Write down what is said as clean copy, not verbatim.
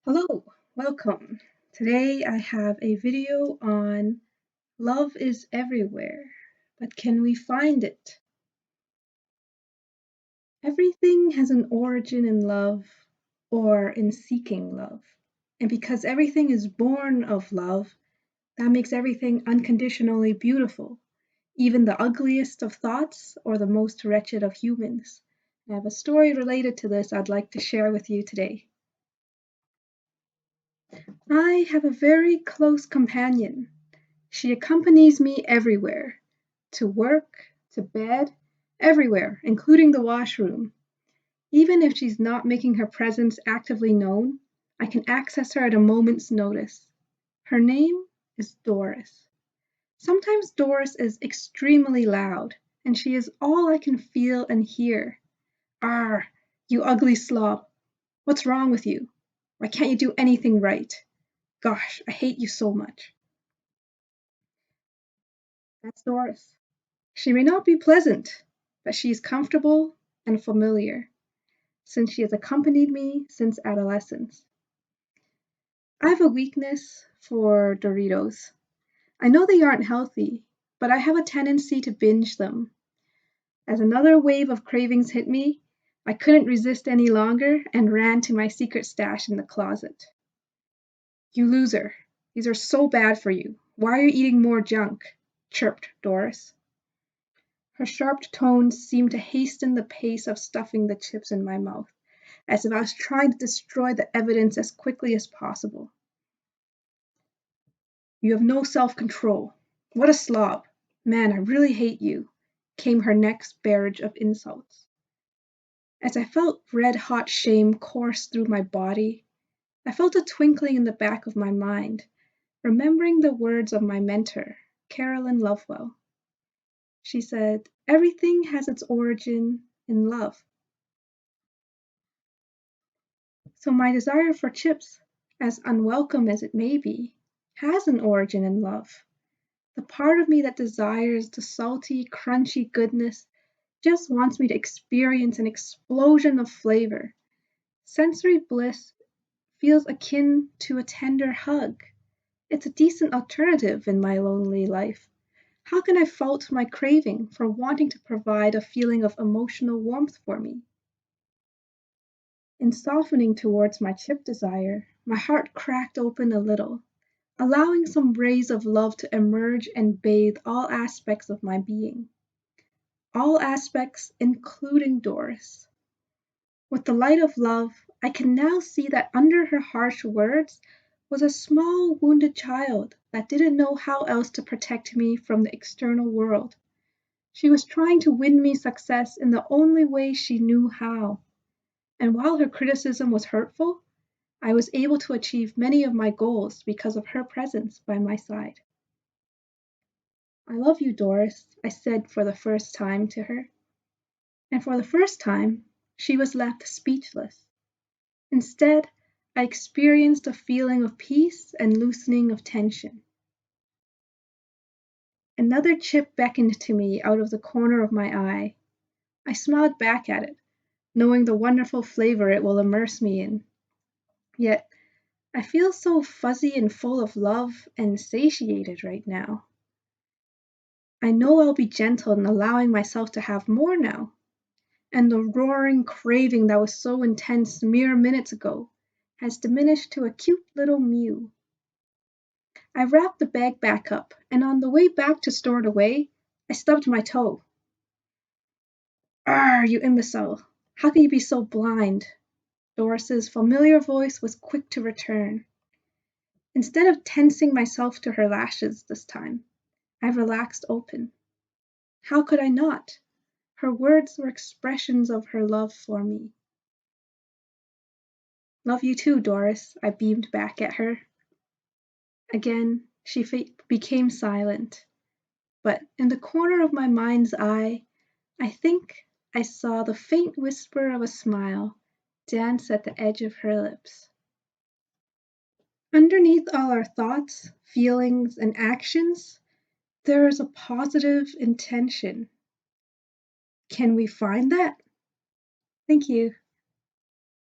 Hello, welcome. Today I have a video on love is everywhere, but can we find it? Everything has an origin in love or in seeking love. And because everything is born of love, that makes everything unconditionally beautiful, even the ugliest of thoughts or the most wretched of humans. I have a story related to this I'd like to share with you today. I have a very close companion. She accompanies me everywhere, to work, to bed, everywhere, including the washroom. Even if she's not making her presence actively known, I can access her at a moment's notice. Her name is Doris. Sometimes Doris is extremely loud, and she is all I can feel and hear. Arr, you ugly slob. What's wrong with you? Why can't you do anything right? Gosh, I hate you so much. That's Doris. She may not be pleasant, but she is comfortable and familiar, since she has accompanied me since adolescence. I have a weakness for Doritos. I know they aren't healthy, but I have a tendency to binge them. As another wave of cravings hit me, I couldn't resist any longer and ran to my secret stash in the closet. You loser! These are so bad for you. Why are you eating more junk? Chirped Doris. Her sharp tones seemed to hasten the pace of stuffing the chips in my mouth, as if I was trying to destroy the evidence as quickly as possible. You have no self-control. What a slob. Man, I really hate you, came her next barrage of insults. As I felt red-hot shame course through my body, I felt a twinkling in the back of my mind, remembering the words of my mentor, Carolyn Lovewell. She said, "Everything has its origin in love." So my desire for chips, as unwelcome as it may be, has an origin in love. The part of me that desires the salty, crunchy goodness just wants me to experience an explosion of flavor. Sensory bliss feels akin to a tender hug. It's a decent alternative in my lonely life. How can I fault my craving for wanting to provide a feeling of emotional warmth for me? In softening towards my chip desire, my heart cracked open a little, allowing some rays of love to emerge and bathe all aspects of my being. All aspects, including Doris. With the light of love, I can now see that under her harsh words was a small wounded child that didn't know how else to protect me from the external world. She was trying to win me success in the only way she knew how. And while her criticism was hurtful, I was able to achieve many of my goals because of her presence by my side. I love you, Doris, I said for the first time to her. And for the first time, she was left speechless. Instead, I experienced a feeling of peace and loosening of tension. Another chip beckoned to me out of the corner of my eye. I smiled back at it, knowing the wonderful flavor it will immerse me in. Yet, I feel so fuzzy and full of love and satiated right now. I know I'll be gentle in allowing myself to have more now, and the roaring craving that was so intense mere minutes ago has diminished to a cute little mew. I wrapped the bag back up, and on the way back to store it away, I stubbed my toe. Arr, you imbecile! How can you be so blind? Doris's familiar voice was quick to return. Instead of tensing myself to her lashes this time, I relaxed open. How could I not? Her words were expressions of her love for me. Love you too, Doris, I beamed back at her. Again, she became silent, but in the corner of my mind's eye, I think I saw the faint whisper of a smile dance at the edge of her lips. Underneath all our thoughts, feelings, and actions, there is a positive intention. Can we find that? Thank you.